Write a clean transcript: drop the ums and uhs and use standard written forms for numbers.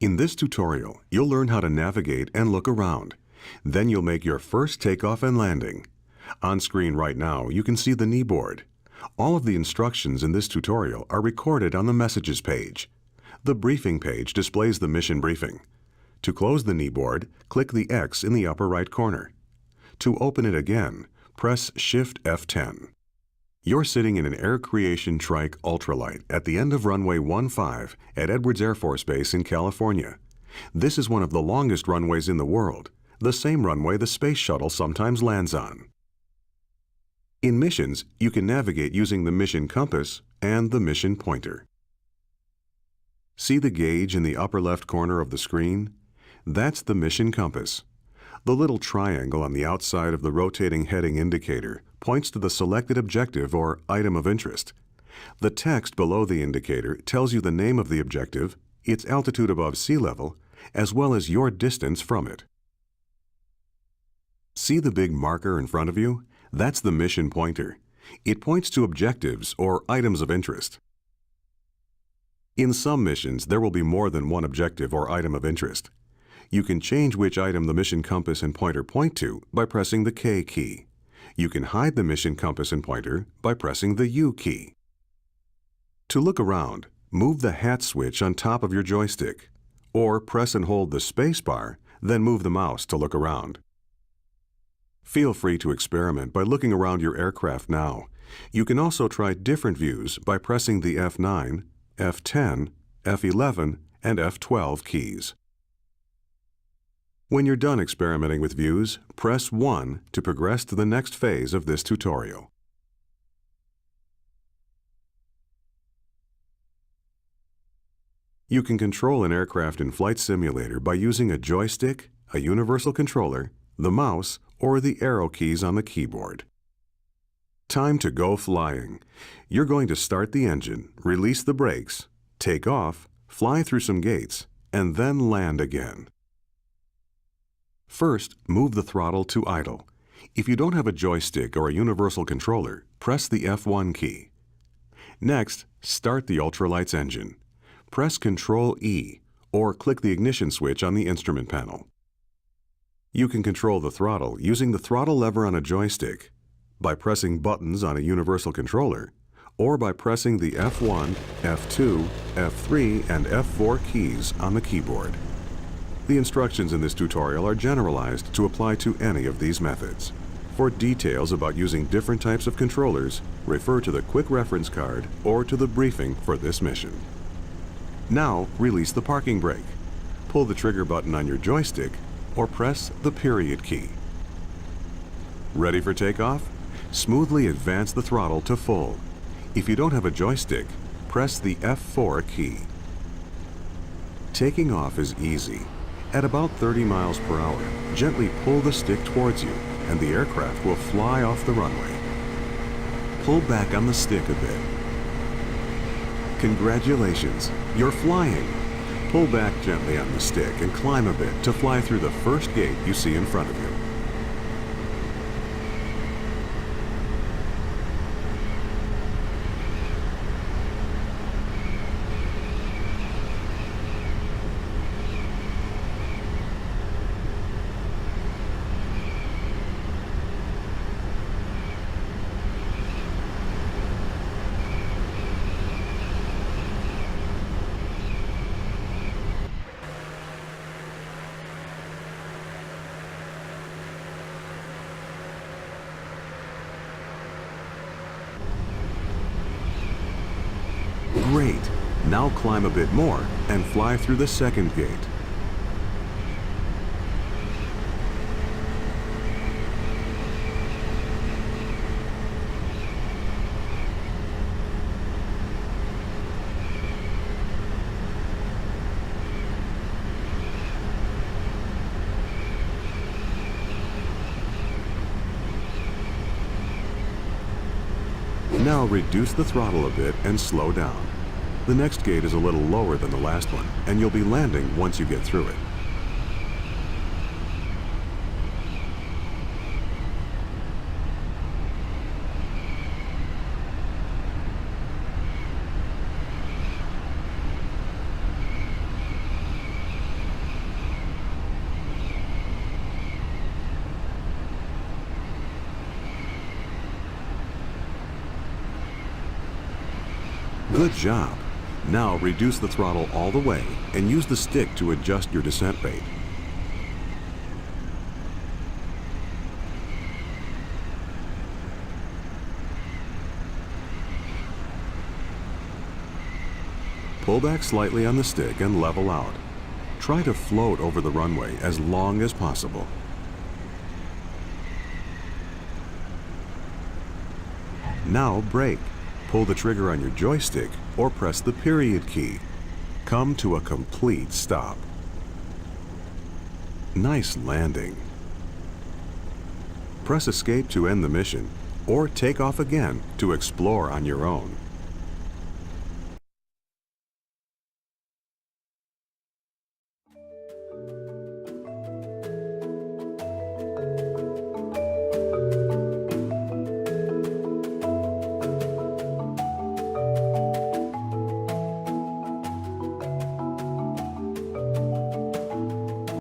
In this tutorial, you'll learn how to navigate and look around. Then you'll make your first takeoff and landing. On screen right now, you can see the knee board. All of the instructions in this tutorial are recorded on the Messages page. The Briefing page displays the mission briefing. To close the knee board, click the X in the upper right corner. To open it again, press Shift F10. You're sitting in an Air Creation Trike Ultralight at the end of runway 15 at Edwards Air Force Base in California. This is one of the longest runways in the world, the same runway the Space Shuttle sometimes lands on. In missions, you can navigate using the mission compass and the mission pointer. See the gauge in the upper left corner of the screen? That's the mission compass. The little triangle on the outside of the rotating heading indicator points to the selected objective or item of interest. The text below the indicator tells you the name of the objective, its altitude above sea level, as well as your distance from it. See the big marker in front of you? That's the mission pointer. It points to objectives or items of interest. In some missions, there will be more than one objective or item of interest. You can change which item the mission compass and pointer point to by pressing the K key. You can hide the mission compass and pointer by pressing the U key. To look around, move the hat switch on top of your joystick, or press and hold the space bar, then move the mouse to look around. Feel free to experiment by looking around your aircraft now. You can also try different views by pressing the F9, F10, F11, and F12 keys. When you're done experimenting with views, press 1 to progress to the next phase of this tutorial. You can control an aircraft in Flight Simulator by using a joystick, a universal controller, the mouse, or the arrow keys on the keyboard. Time to go flying. You're going to start the engine, release the brakes, take off, fly through some gates, and then land again. First, move the throttle to idle. If you don't have a joystick or a universal controller, press the F1 key. Next, start the ultralight's engine. Press Ctrl E or click the ignition switch on the instrument panel. You can control the throttle using the throttle lever on a joystick, by pressing buttons on a universal controller, or by pressing the F1, F2, F3, and F4 keys on the keyboard. The instructions in this tutorial are generalized to apply to any of these methods. For details about using different types of controllers, refer to the quick reference card or to the briefing for this mission. Now, release the parking brake. Pull the trigger button on your joystick or press the period key. Ready for takeoff? Smoothly advance the throttle to full. If you don't have a joystick, press the F4 key. Taking off is easy. At about 30 miles per hour, gently pull the stick towards you and the aircraft will fly off the runway. Pull back on the stick a bit. Congratulations, you're flying. Pull back gently on the stick and climb a bit to fly through the first gate you see in front of you. Great! Now climb a bit more and fly through the second gate. Now reduce the throttle a bit and slow down. The next gate is a little lower than the last one, and you'll be landing once you get through it. Good job. Now reduce the throttle all the way and use the stick to adjust your descent rate. Pull back slightly on the stick and level out. Try to float over the runway as long as possible. Now brake. Pull the trigger on your joystick or press the period key. Come to a complete stop. Nice landing. Press escape to end the mission or take off again to explore on your own.